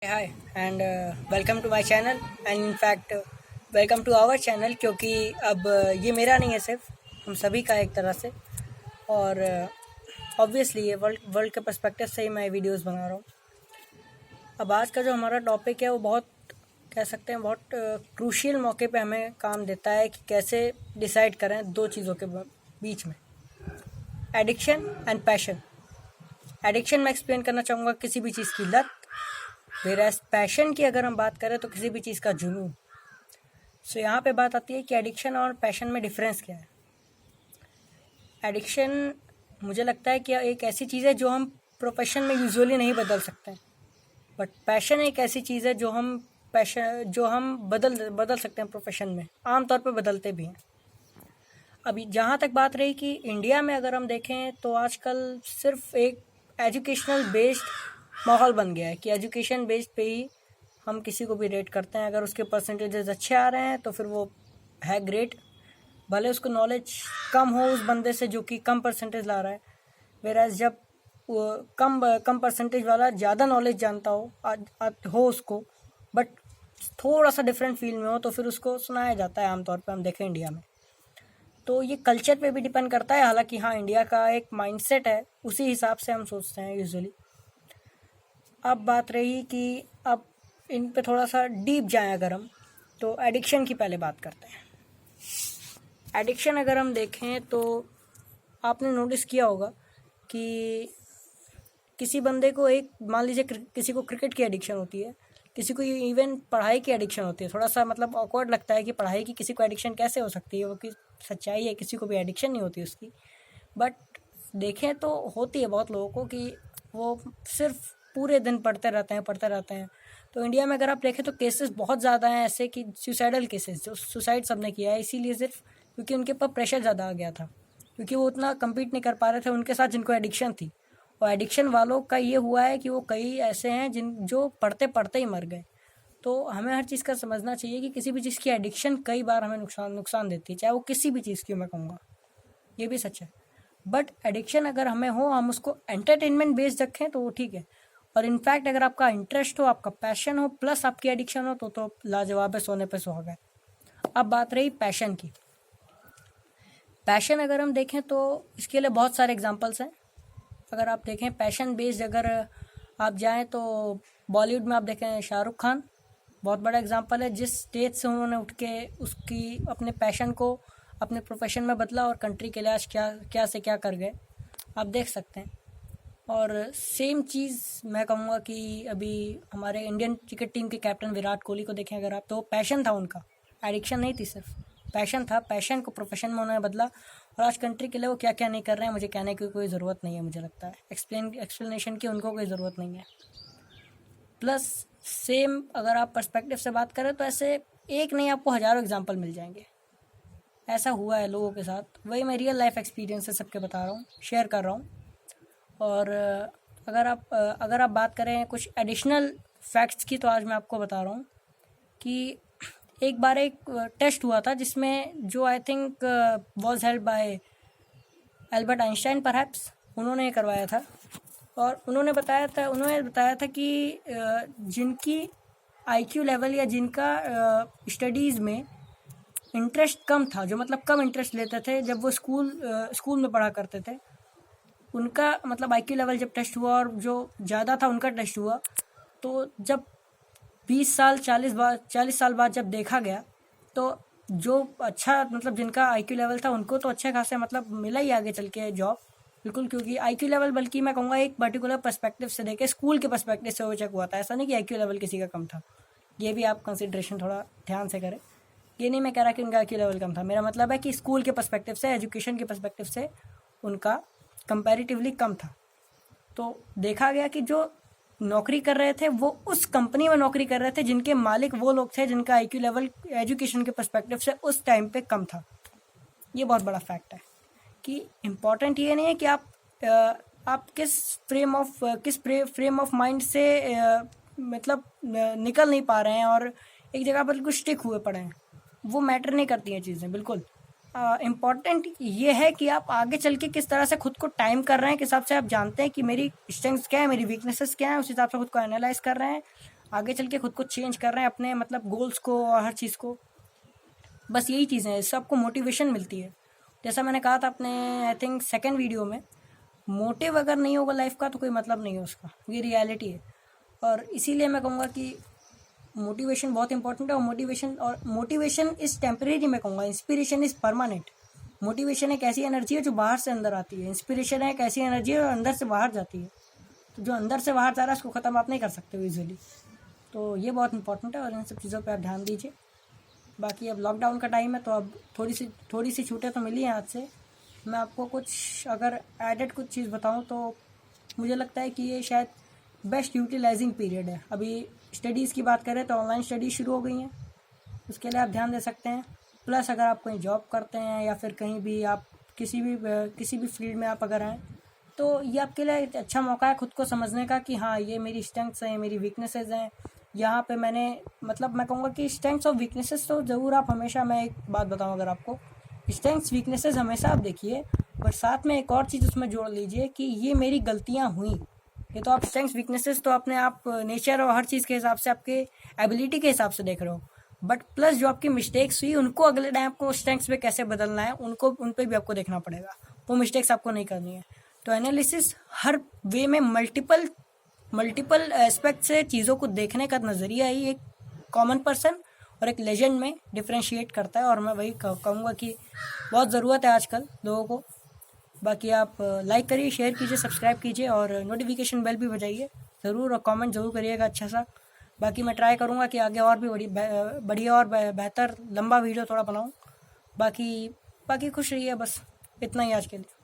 Hi and welcome to my channel and in fact welcome to our channel क्योंकि अब ये मेरा नहीं है, सिर्फ हम सभी का एक तरह से। और ऑब्वियसली ये वर्ल्ड के पर्सपेक्टिव से ही मैं वीडियोस बना रहा हूँ। अब आज का जो हमारा टॉपिक है वो बहुत कह सकते हैं बहुत क्रूशियल मौके पे हमें काम देता है कि कैसे डिसाइड करें दो चीज़ों के बीच में, एडिक्शन एंड पैशन। एडिक्शन मैं एक्सप्लेन करना चाहूँगा किसी भी चीज़ की लत, वेराज पैशन की अगर हम बात करें तो किसी भी चीज़ का जुनून। सो यहाँ पे बात आती है कि एडिक्शन और पैशन में डिफरेंस क्या है। एडिक्शन मुझे लगता है कि एक ऐसी चीज़ है जो हम प्रोफेशन में यूजुअली नहीं बदल सकते, बट पैशन एक ऐसी चीज़ है जो हम बदल सकते हैं प्रोफेशन में, आमतौर पे बदलते भी हैं। अभी जहाँ तक बात रही कि इंडिया में अगर हम देखें तो आजकल सिर्फ एक एजुकेशनल बेस्ड माहौल बन गया है कि एजुकेशन बेस्ड पे ही हम किसी को भी रेट करते हैं। अगर उसके परसेंटेजेस अच्छे आ रहे हैं तो फिर वो है ग्रेट, भले उसको नॉलेज कम हो उस बंदे से जो कि कम परसेंटेज ला रहा है। वेराज जब कम परसेंटेज वाला ज़्यादा नॉलेज जानता हो उसको, बट थोड़ा सा डिफरेंट फील्ड में हो, तो फिर उसको सुनाया जाता है आमतौर पर हम देखें इंडिया में। तो ये कल्चर पे भी डिपेंड करता है, हालांकि हाँ इंडिया का एक माइंडसेट है, उसी हिसाब से हम सोचते हैं यूजुअली। अब बात रही कि अब इन पे थोड़ा सा डीप जाएं अगर हम, तो एडिक्शन की पहले बात करते हैं। एडिक्शन अगर हम देखें तो आपने नोटिस किया होगा कि किसी बंदे को एक मान लीजिए किसी को क्रिकेट की एडिक्शन होती है, किसी को इवन पढ़ाई की एडिक्शन होती है। थोड़ा सा मतलब ऑकवर्ड लगता है कि पढ़ाई की किसी को एडिक्शन कैसे हो सकती है, वो कि सच्चाई है, किसी को भी एडिक्शन नहीं होती उसकी, बट देखें तो होती है बहुत लोगों को कि वो सिर्फ पूरे दिन पढ़ते रहते हैं। तो इंडिया में अगर आप देखें तो केसेस बहुत ज़्यादा हैं ऐसे कि सुसाइडल केसेस, जो सुसाइड सबने किया है इसीलिए सिर्फ क्योंकि उनके ऊपर प्रेशर ज़्यादा आ गया था, क्योंकि वो उतना कम्पीट नहीं कर पा रहे थे उनके साथ जिनको एडिक्शन थी। और एडिक्शन वालों का ये हुआ है कि वो कई ऐसे हैं जो पढ़ते पढ़ते ही मर गए। तो हमें हर चीज़ का समझना चाहिए कि किसी भी चीज़ की एडिक्शन कई बार हमें नुकसान देती है, चाहे वो किसी भी चीज़ की मैं कहूँगा, ये भी सच है। बट एडिक्शन अगर हमें हो, हम उसको एंटरटेनमेंट बेस्ड रखें तो वो ठीक है। और इनफैक्ट अगर आपका इंटरेस्ट हो, आपका पैशन हो, प्लस आपकी एडिक्शन हो तो लाजवाब है, सोने पे सुहागा है। अब बात रही पैशन की। पैशन अगर हम देखें तो इसके लिए बहुत सारे एग्जांपल्स हैं। अगर आप देखें पैशन बेस्ड अगर आप जाएं तो बॉलीवुड में आप देखें शाहरुख खान बहुत बड़ा एग्जांपल है, जिस स्टेज से उन्होंने उठ के उसकी अपने पैशन को अपने प्रोफेशन में बदला और कंट्री के लिए आज क्या से क्या कर गए, आप देख सकते हैं। और सेम चीज़ मैं कहूँगा कि अभी हमारे इंडियन क्रिकेट टीम के कैप्टन विराट कोहली को देखें अगर आप, तो पैशन था उनका, एडिक्शन नहीं थी, सिर्फ पैशन था। पैशन को प्रोफेशन में उन्होंने बदला और आज कंट्री के लिए वो क्या क्या नहीं कर रहे हैं मुझे कहने की कोई ज़रूरत नहीं है। मुझे लगता है एक्सप्लेनेशन की उनको कोई ज़रूरत नहीं है। प्लस सेम अगर आप पर्सपेक्टिव से बात करें तो ऐसे एक नहीं आपको हज़ारों एग्जाम्पल मिल जाएंगे। ऐसा हुआ है लोगों के साथ, वही मैं रियल लाइफ एक्सपीरियंस से सबके बता रहा हूँ, शेयर कर रहा हूँ। और अगर आप बात करें कुछ एडिशनल फैक्ट्स की, तो आज मैं आपको बता रहा हूँ कि एक बार एक टेस्ट हुआ था जिसमें जो I think was held by Albert Einstein perhaps, उन्होंने करवाया था। और उन्होंने बताया था कि जिनकी आईक्यू लेवल या जिनका स्टडीज़ में इंटरेस्ट कम था, जो मतलब कम इंटरेस्ट लेते थे जब वो स्कूल में पढ़ा करते थे, उनका मतलब आईक्यू लेवल जब टेस्ट हुआ और जो ज़्यादा था उनका टेस्ट हुआ, तो जब 40 साल बाद जब देखा गया तो जो अच्छा मतलब जिनका आईक्यू लेवल था उनको तो अच्छे खासे मतलब मिला ही आगे चल के जॉब, बिल्कुल। क्योंकि आईक्यू लेवल बल्कि मैं कहूँगा एक पर्टिकुलर पर्सपेक्टिव से देखे, स्कूल के पर्सपेक्टिव से वो चेक हुआ था, ऐसा नहीं कि आईक्यू लेवल किसी का कम था। ये भी आप कंसिड्रेशन थोड़ा ध्यान से करें। ये नहीं मैं कह रहा कि उनका आईक्यू लेवल कम था, मेरा मतलब है कि स्कूल के पर्सपेक्टिव से, एजुकेशन के पर्सपेक्टिव से उनका कंपैरेटिवली कम था। तो देखा गया कि जो नौकरी कर रहे थे वो उस कंपनी में नौकरी कर रहे थे जिनके मालिक वो लोग थे जिनका आईक्यू लेवल एजुकेशन के पर्सपेक्टिव से उस टाइम पे कम था। ये बहुत बड़ा फैक्ट है कि इम्पॉर्टेंट ये नहीं है कि आप किस फ्रेम ऑफ माइंड से मतलब निकल नहीं पा रहे हैं और एक जगह पर कुछ स्टिक हुए पड़े हैं, वो मैटर नहीं करती हैं चीज़ें, बिल्कुल। इम्पॉर्टेंट ये है कि आप आगे चल के किस तरह से खुद को टाइम कर रहे हैं, किस हिसाब से आप जानते हैं कि मेरी स्ट्रेंथ्स क्या है, मेरी वीकनेसेस क्या है, उस हिसाब से खुद को एनालाइज कर रहे हैं, आगे चल के खुद को चेंज कर रहे हैं, अपने मतलब गोल्स को और हर चीज़ को। बस यही चीज़ें हैं, इससे आपको मोटिवेशन मिलती है। जैसा मैंने कहा था अपने आई थिंक सेकेंड वीडियो में, मोटिव अगर नहीं होगा लाइफ का तो कोई मतलब नहीं है उसका, ये रियलिटी है। और इसीलिए मैं कहूँगा कि मोटिवेशन बहुत इंपॉर्टेंट है। और मोटिवेशन इज़ टेम्परेरी, मैं कहूँगा इंस्पिरेशन इज़ परमानेंट। मोटिवेशन एक ऐसी एनर्जी है जो बाहर से अंदर आती है, इंस्पिरेशन है एक ऐसी एनर्जी है जो अंदर से बाहर जाती है। तो जो अंदर से बाहर जा रहा है उसको ख़त्म आप नहीं कर सकते हो ईजिली। तो ये बहुत इंपॉर्टेंट है और इन सब चीज़ों पे आप ध्यान दीजिए। बाकी अब लॉकडाउन का टाइम है तो अब थोड़ी सी छूटें तो मिली हैं आज से। मैं आपको कुछ अगर एडेड कुछ चीज़ बताऊं तो मुझे लगता है कि ये शायद बेस्ट यूटिलाइजिंग पीरियड है। अभी स्टडीज़ की बात करें तो ऑनलाइन स्टडीज़ शुरू हो गई हैं, उसके लिए आप ध्यान दे सकते हैं। प्लस अगर आप कहीं जॉब करते हैं या फिर कहीं भी आप किसी भी फील्ड में आप अगर हैं तो ये आपके लिए एक अच्छा मौका है खुद को समझने का कि हाँ ये मेरी स्ट्रेंथ्स हैं, मेरी वीकनेसेस हैं। यहाँ पे मैंने मतलब मैं कहूँगा कि स्ट्रेंथ्स और वीकनेसेस तो ज़रूर आप हमेशा, मैं एक बात बताऊँ अगर आपको, स्ट्रेंथ्स वीकनेसेस हमेशा आप देखिए, बट साथ में एक और चीज़ उसमें जोड़ लीजिए कि ये मेरी गलतियाँ हुई। ये तो आप स्ट्रेंथ्स वीकनेसेस तो अपने आप नेचर और हर चीज़ के हिसाब से आपके एबिलिटी के हिसाब से देख रहे हो, बट प्लस जो आपकी मिस्टेक्स हुई उनको अगले टाइम आपको स्ट्रेंथ्स पे कैसे बदलना है, उन पे भी आपको देखना पड़ेगा। वो मिस्टेक्स आपको नहीं करनी है। तो एनालिसिस हर वे में मल्टीपल एस्पेक्ट से चीज़ों को देखने का नज़रिया ही एक कॉमन पर्सन और एक लेजेंड में डिफ्रेंशिएट करता है। और मैं वही कहूँगा कि बहुत ज़रूरत है आजकल लोगों को। बाकी आप लाइक करिए, शेयर कीजिए, सब्सक्राइब कीजिए और नोटिफिकेशन बेल भी बजाइए ज़रूर, और कमेंट ज़रूर करिएगा अच्छा सा। बाकी मैं ट्राई करूँगा कि आगे और भी बढ़िया और बेहतर लंबा वीडियो थोड़ा बनाऊँ। बाकी खुश रहिए, बस इतना ही आज के लिए।